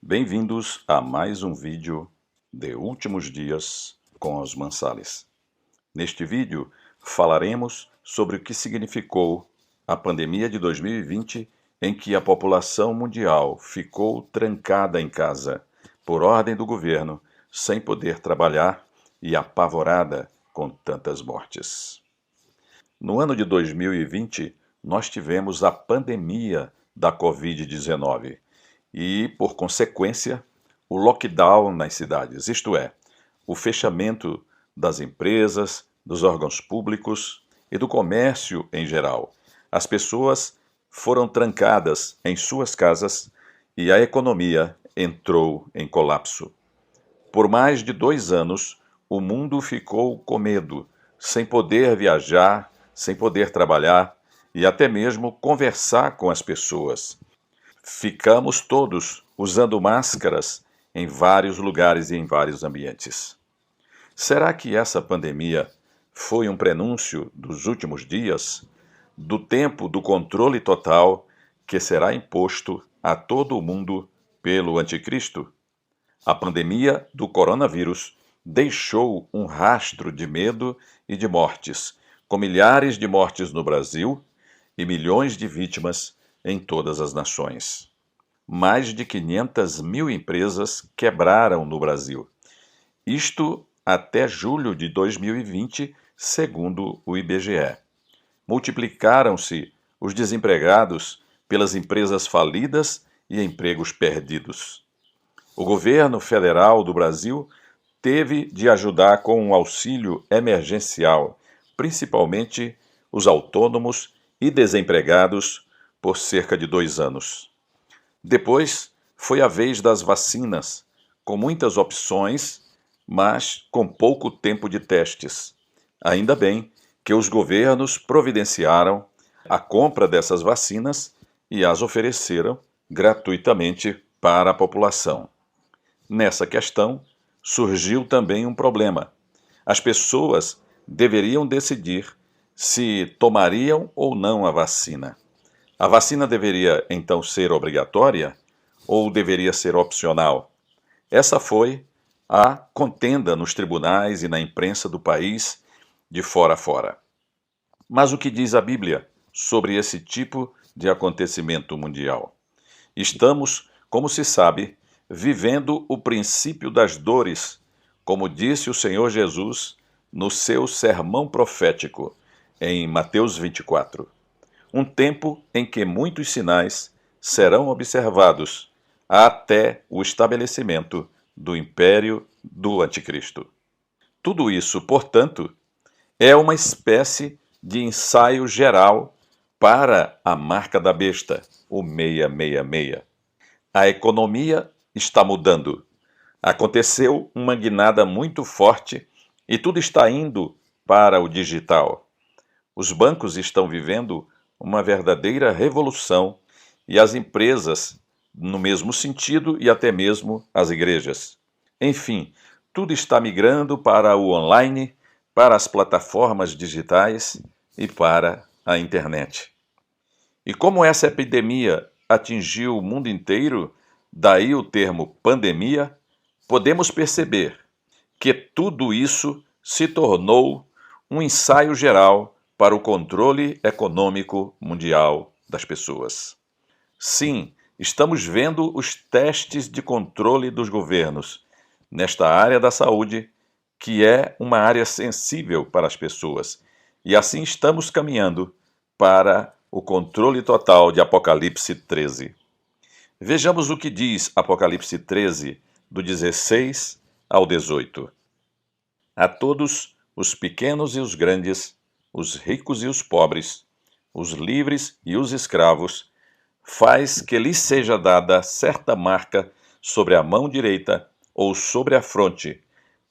Bem-vindos a mais um vídeo de Últimos Dias com Osman Sales. Neste vídeo falaremos sobre o que significou a pandemia de 2020 em que a população mundial ficou trancada em casa por ordem do governo, sem poder trabalhar e apavorada com tantas mortes. No ano de 2020, nós tivemos a pandemia da Covid-19 e, por consequência, o lockdown nas cidades, isto é, o fechamento das empresas, dos órgãos públicos e do comércio em geral. As pessoas foram trancadas em suas casas e a economia entrou em colapso. Por mais de 2 anos, o mundo ficou com medo, sem poder viajar, sem poder trabalhar e até mesmo conversar com as pessoas. Ficamos todos usando máscaras em vários lugares e em vários ambientes. Será que essa pandemia foi um prenúncio dos últimos dias, do tempo do controle total que será imposto a todo o mundo pelo Anticristo? A pandemia do coronavírus deixou um rastro de medo e de mortes, com milhares de mortes no Brasil e milhões de vítimas em todas as nações. Mais de 500 mil empresas quebraram no Brasil. Isto até julho de 2020, segundo o IBGE. Multiplicaram-se os desempregados pelas empresas falidas e empregos perdidos. O governo federal do Brasil teve de ajudar com um auxílio emergencial, principalmente os autônomos e desempregados, por cerca de 2 anos. Depois foi a vez das vacinas, com muitas opções, mas com pouco tempo de testes. Ainda bem que os governos providenciaram a compra dessas vacinas e as ofereceram gratuitamente para a população. Nessa questão, surgiu também um problema. As pessoas deveriam decidir se tomariam ou não a vacina. A vacina deveria, então, ser obrigatória ou deveria ser opcional? Essa foi a contenda nos tribunais e na imprensa do país, de fora a fora. Mas o que diz a Bíblia sobre esse tipo de acontecimento mundial? Estamos, como se sabe, vivendo o princípio das dores, como disse o Senhor Jesus no seu sermão profético, em Mateus 24. Um tempo em que muitos sinais serão observados até o estabelecimento do império do Anticristo. Tudo isso, portanto, é uma espécie de ensaio geral para a marca da besta, o 666. A economia está mudando. Aconteceu uma guinada muito forte e tudo está indo para o digital. Os bancos estão vivendo uma verdadeira revolução e as empresas no mesmo sentido e até mesmo as igrejas. Enfim, tudo está migrando para o online, para as plataformas digitais e para a internet. E como essa epidemia atingiu o mundo inteiro, daí o termo pandemia, podemos perceber que tudo isso se tornou um ensaio geral para o controle econômico mundial das pessoas. Sim, estamos vendo os testes de controle dos governos nesta área da saúde, que é uma área sensível para as pessoas, e assim estamos caminhando para o controle total de Apocalipse 13. Vejamos o que diz Apocalipse 13, do 16 ao 18. A todos, os pequenos e os grandes, os ricos e os pobres, os livres e os escravos, faz que lhes seja dada certa marca sobre a mão direita ou sobre a fronte,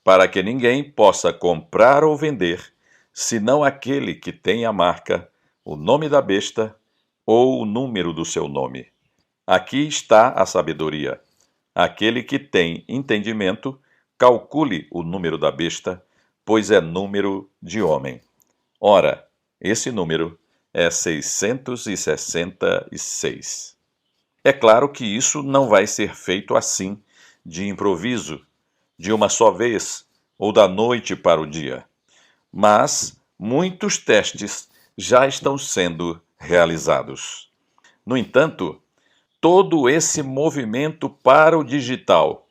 para que ninguém possa comprar ou vender, senão aquele que tem a marca, o nome da besta ou o número do seu nome. Aqui está a sabedoria. Aquele que tem entendimento, calcule o número da besta, pois é número de homem. Ora, esse número é 666. É claro que isso não vai ser feito assim, de improviso, de uma só vez ou da noite para o dia. Mas muitos testes já estão sendo realizados. No entanto, todo esse movimento para o digital,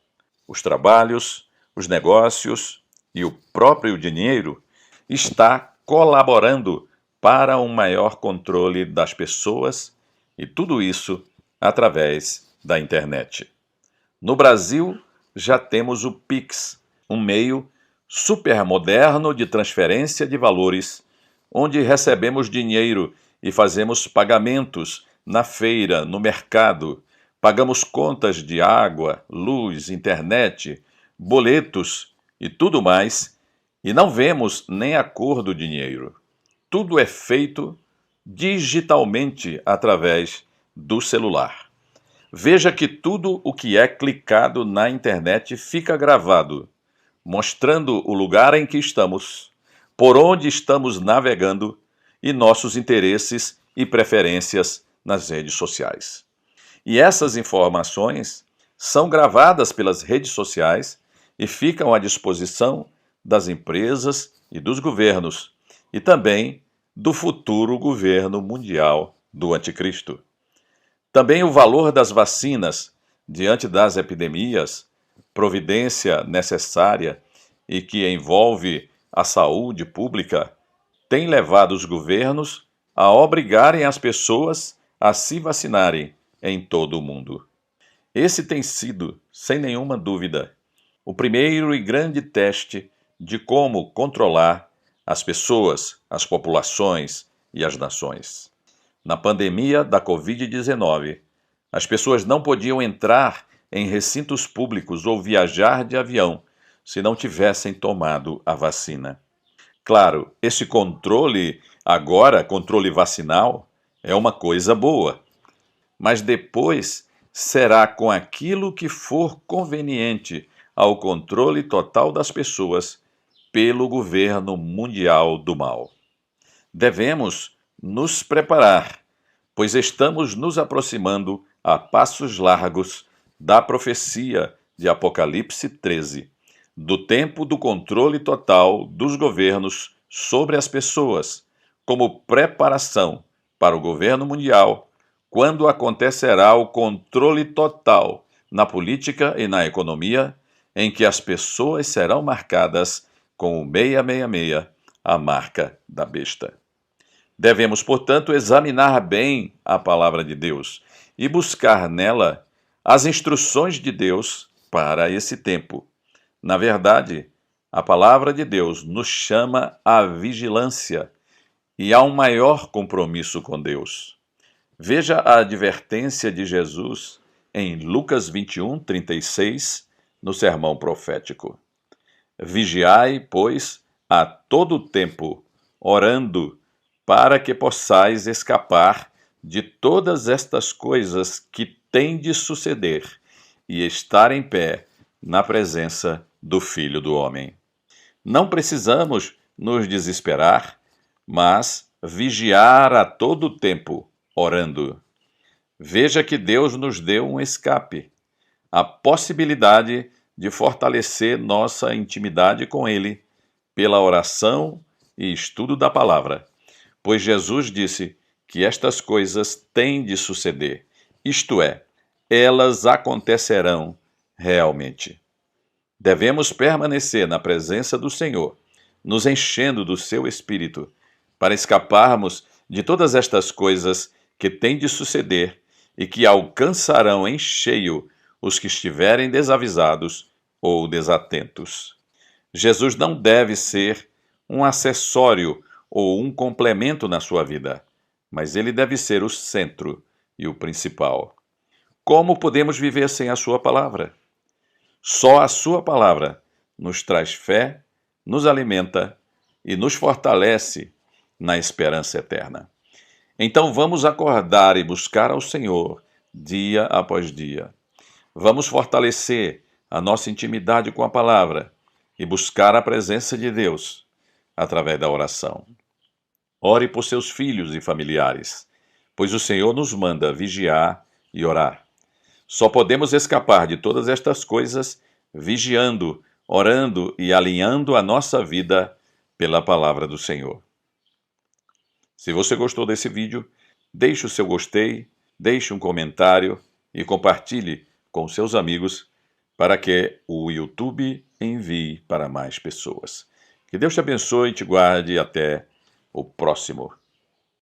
os trabalhos, os negócios e o próprio dinheiro, está colaborando para um maior controle das pessoas e tudo isso através da internet. No Brasil, já temos o Pix, um meio supermoderno de transferência de valores, onde recebemos dinheiro e fazemos pagamentos na feira, no mercado, pagamos contas de água, luz, internet, boletos e tudo mais, e não vemos nem a cor do dinheiro. Tudo é feito digitalmente através do celular. Veja que tudo o que é clicado na internet fica gravado, mostrando o lugar em que estamos, por onde estamos navegando e nossos interesses e preferências nas redes sociais. E essas informações são gravadas pelas redes sociais e ficam à disposição das empresas e dos governos, e também do futuro governo mundial do Anticristo. Também o valor das vacinas diante das epidemias, providência necessária e que envolve a saúde pública, tem levado os governos a obrigarem as pessoas a se vacinarem em todo o mundo. Esse tem sido, sem nenhuma dúvida, o primeiro e grande teste de como controlar as pessoas, as populações e as nações. Na pandemia da Covid-19, as pessoas não podiam entrar em recintos públicos ou viajar de avião se não tivessem tomado a vacina. Claro, esse controle, agora, controle vacinal, é uma coisa boa, mas depois será com aquilo que for conveniente ao controle total das pessoas pelo governo mundial do mal. Devemos nos preparar, pois estamos nos aproximando a passos largos da profecia de Apocalipse 13, do tempo do controle total dos governos sobre as pessoas, como preparação para o governo mundial, quando acontecerá o controle total na política e na economia, em que as pessoas serão marcadas com o 666, a marca da besta. Devemos, portanto, examinar bem a palavra de Deus e buscar nela as instruções de Deus para esse tempo. Na verdade, a palavra de Deus nos chama à vigilância e a um maior compromisso com Deus. Veja a advertência de Jesus em Lucas 21:36, no sermão profético. Vigiai, pois, a todo tempo, orando, para que possais escapar de todas estas coisas que têm de suceder e estar em pé na presença do Filho do Homem. Não precisamos nos desesperar, mas vigiar a todo tempo, orando. Veja que Deus nos deu um escape, a possibilidade de fortalecer nossa intimidade com Ele pela oração e estudo da palavra. Pois Jesus disse que estas coisas têm de suceder, isto é, elas acontecerão realmente. Devemos permanecer na presença do Senhor, nos enchendo do seu Espírito, para escaparmos de todas estas coisas que têm de suceder e que alcançarão em cheio os que estiverem desavisados ou desatentos. Jesus não deve ser um acessório ou um complemento na sua vida, mas ele deve ser o centro e o principal. Como podemos viver sem a sua palavra? Só a sua palavra nos traz fé, nos alimenta e nos fortalece na esperança eterna. Então vamos acordar e buscar ao Senhor dia após dia. Vamos fortalecer a nossa intimidade com a palavra e buscar a presença de Deus através da oração. Ore por seus filhos e familiares, pois o Senhor nos manda vigiar e orar. Só podemos escapar de todas estas coisas vigiando, orando e alinhando a nossa vida pela palavra do Senhor. Se você gostou desse vídeo, deixe o seu gostei, deixe um comentário e compartilhe com seus amigos para que o YouTube envie para mais pessoas. Que Deus te abençoe e te guarde até o próximo.